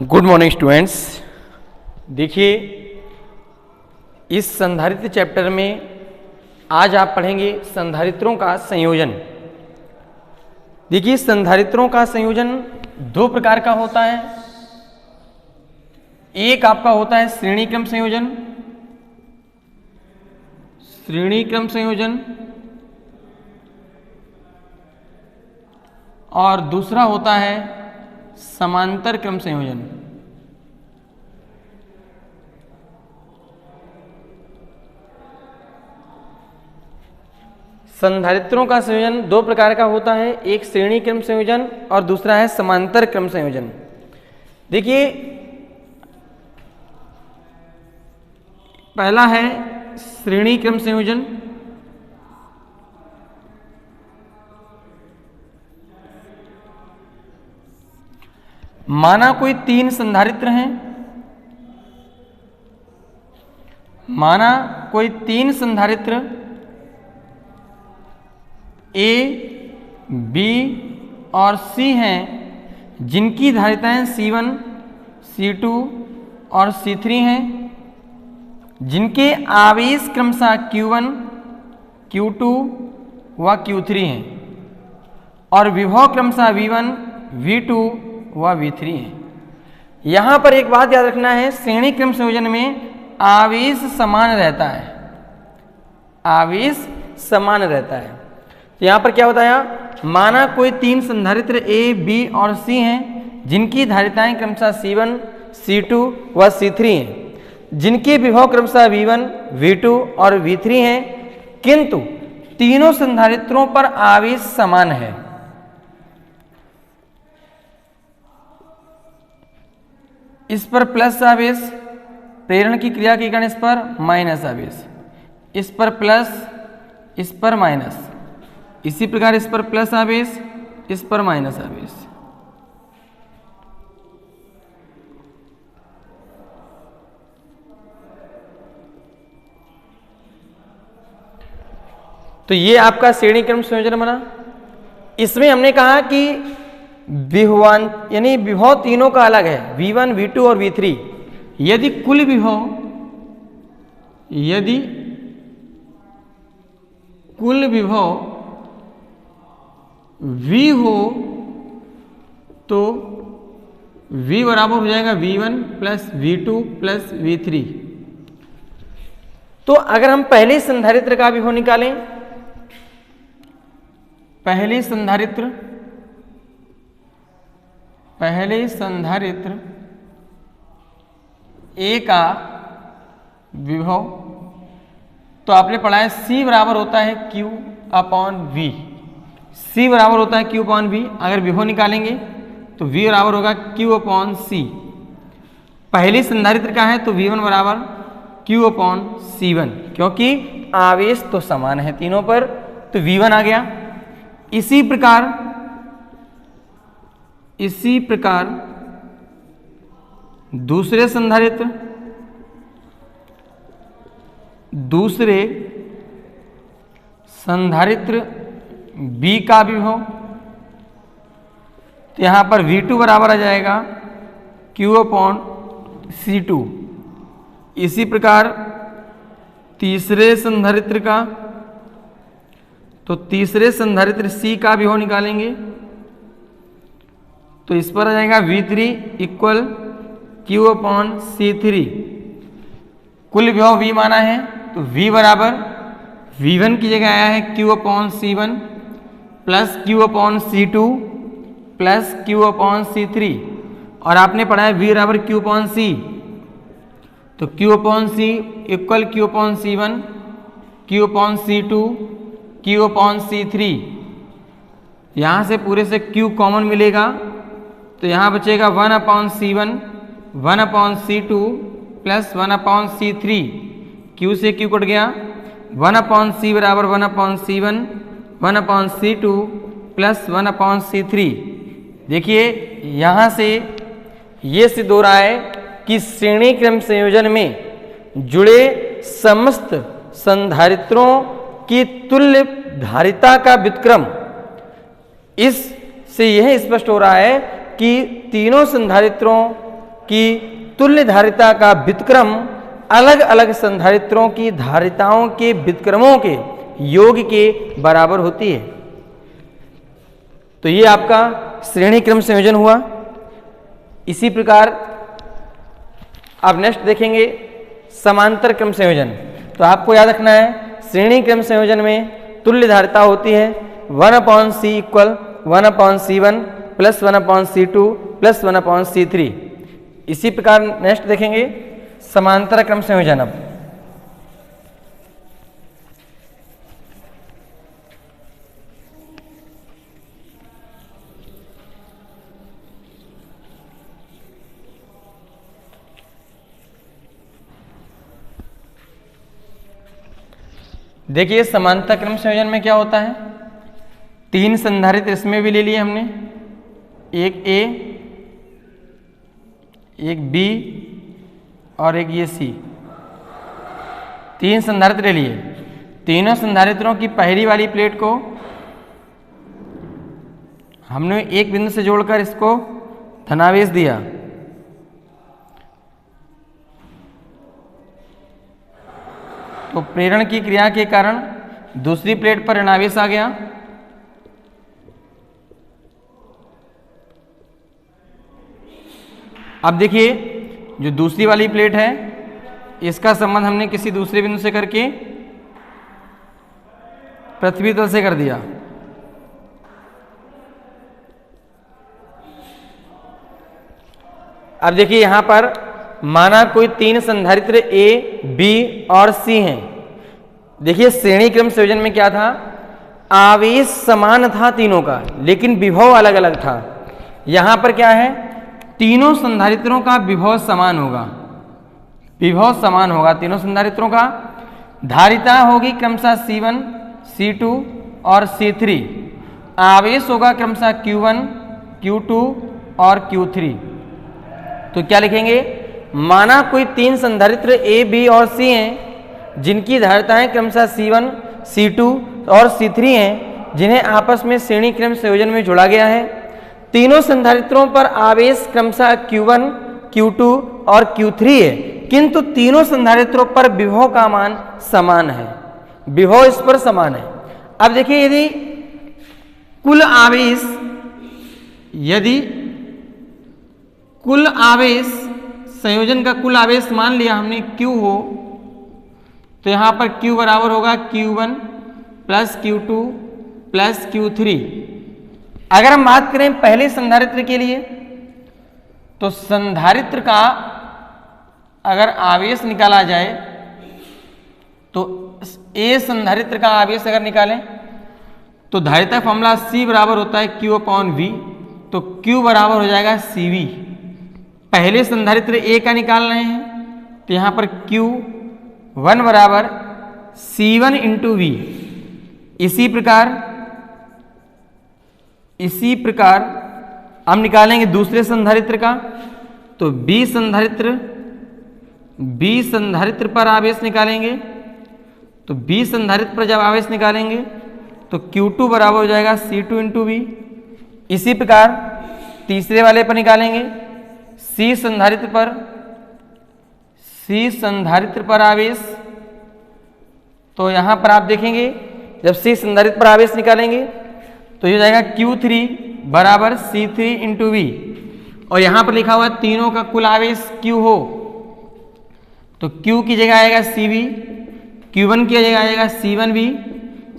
Good morning students. देखिए, इस संधारित्र चैप्टर में आज आप पढ़ेंगे संधारित्रों का संयोजन। देखिए, संधारित्रों का संयोजन दो प्रकार का होता है। एक आपका होता है श्रेणी क्रम संयोजन, और दूसरा होता है समांतर क्रम संयोजन। संधारित्रों का संयोजन दो प्रकार का होता है, एक श्रेणी क्रम संयोजन और दूसरा है समांतर क्रम संयोजन। देखिए, पहला है श्रेणी क्रम संयोजन। माना कोई तीन संधारित्र हैं, ए, बी और सी हैं, जिनकी धारिताएं C1, C2 और C3 हैं, जिनके आवेश क्रमशः Q1, Q2 व Q3 हैं और विभव क्रमशः V1, V2 व V3 है। यहां पर एक बात याद रखना है, श्रेणी क्रम संयोजन में आवेश समान रहता है। तो यहां पर क्या बताया, माना कोई तीन संधारित्र A, B और C हैं, जिनकी धारिताएं क्रमशः C1, C2 व C3 हैं, जिनके विभव क्रमशः V1, V2 और V3 हैं, किंतु तीनों संधारित्रों पर आवेश समान है। इस पर प्लस आवेश, प्रेरण की क्रिया के कारण इस पर माइनस आवेश, इस पर प्लस, इस पर माइनस, इसी प्रकार इस पर प्लस आवेश, इस पर माइनस आवेश। तो ये आपका श्रेणी क्रम संयोजन बना। इसमें हमने कहा कि विभवान यानी विभव तीनों का अलग है, V1, V2 और V3। यदि कुल विभव V हो तो V बराबर हो जाएगा V1 plus V2 plus V3। तो अगर हम पहले संधारित्र का विभव निकालें, पहले संधारित्र A का विभव, तो आपने पढ़ा है C बराबर होता है Q अपॉन V। C बराबर होता है Q अपॉन V। अगर विभव निकालेंगे तो V बराबर होगा Q अपॉन C। पहली संधारित्र का है तो V1 बराबर Q अपॉन C1, क्योंकि आवेश तो समान है तीनों पर, तो V1 आ गया। इसी प्रकार दूसरे संधारित्र B का विभव, तो यहां पर V2 बराबर आ जाएगा Q अपॉन C2। इसी प्रकार तीसरे संधारित्र का, तो तीसरे संधारित्र C का विभव निकालेंगे तो इस पर आ जाएगा V3 equal Q upon C3। कुल विभव V माना है तो V बराबर V1 की जगह आया है Q upon C1 plus Q upon C2 plus Q upon C3, और आपने पढ़ा है V बराबर Q अपॉन C, तो Q upon C equal Q upon C1, Q upon C2, Q upon C3। यहाँ से पूरे से Q कॉमन मिलेगा, तो यहाँ बचेगा 1 upon C1, 1 upon C2 plus 1 upon C3। Q से Q कट गया, 1 अपॉन C बराबर 1 upon C1, 1 upon C2 plus 1 upon C3। देखिए, यहाँ से ये सिद्ध हो रहा है कि श्रेणी क्रम संयोजन में जुड़े समस्त संधारित्रों की तुल्य धारिता का व्युत्क्रम, इससे यह स्पष्ट हो रहा है कि तीनों संधारित्रों कि तुल्य धारिता का व्युत्क्रम अलग अलग संधारित्रों की धारिताओं के व्युत्क्रमों के योग के बराबर होती है। तो ये आपका श्रेणी क्रम संयोजन हुआ। इसी प्रकार अब नेक्स्ट देखेंगे समांतर क्रम संयोजन। तो आपको याद रखना है श्रेणी क्रम संयोजन में तुल्य धारिता होती है 1/c equal 1/c1 plus 1/c2 plus 1/c3। इसी प्रकार नेक्स्ट देखेंगे समांतर क्रम संयोजन। अब देखिए समांतर क्रम संयोजन में क्या होता है, 3 संधारित्र इसमें भी ले लिए हमने, एक ए, एक बी और एक ये सी। 3 संधारित्र ले लिए। तीनों संधारित्रों की पहली वाली प्लेट को हमने एक बिंदु से जोड़कर इसको धनावेश दिया। तो प्रेरण की क्रिया के कारण दूसरी प्लेट पर ऋणावेश आ गया। अब देखिए जो दूसरी वाली प्लेट है इसका संबंध हमने किसी दूसरे बिंदु से करके पृथ्वी तल से कर दिया। अब देखिए यहां पर माना कोई 3 संधारित्र ए, बी और सी हैं। देखिए श्रेणी क्रम संयोजन में क्या था, आवेश समान था तीनों का लेकिन विभव अलग अलग था। यहां पर क्या है, तीनों संधारित्रों का विभव समान होगा, विभव समान होगा तीनों संधारित्रों का। धारिता होगी क्रमशः C1, C2 और C3। आवेश होगा क्रमशः Q1, Q2 और Q3। तो क्या लिखेंगे, माना कोई 3 संधारित्र A, B और C हैं जिनकी धारिताएं क्रमशः C1, C2 और C3 हैं जिन्हें आपस में श्रेणी क्रम संयोजन में जोड़ा गया है। तीनों संधारित्रों पर आवेश क्रमशः Q1, Q2 और Q3 है किंतु तीनों संधारित्रों पर विभव का मान समान है, विभव इस पर समान है। अब देखिए यदि कुल आवेश संयोजन का कुल आवेश मान लिया हमने Q हो, तो यहां पर Q बराबर होगा Q1 plus Q2 plus Q3। अगर हम बात करें पहले संधारित्र के लिए तो संधारित्र का अगर आवेश निकाला जाए तो A संधारित्र का आवेश अगर निकालें तो धारिता फॉर्मूला C बराबर होता है Q/V। तो Q बराबर हो जाएगा CV। पहले संधारित्र A का निकाल रहे हैं तो यहां पर Q1 बराबर C1 इंटू V। इसी प्रकार हम निकालेंगे दूसरे संधारित्र का। तो B संधारित्र पर आवेश निकालेंगे। तो B संधारित्र पर जब आवेश निकालेंगे तो Q2 बराबर हो जाएगा C2 इंटू V। इसी प्रकार तीसरे वाले पर निकालेंगे, C संधारित्र पर आवेश। तो यहां पर आप देखेंगे जब C संधारित्र पर आवेश निकालेंगे तो ये हो जाएगा Q3 बराबर C3 इंटू V। और यहां पर लिखा हुआ है तीनों का कुल आवेश Q हो तो Q की जगह आएगा CV, Q1 की जगह आएगा C1V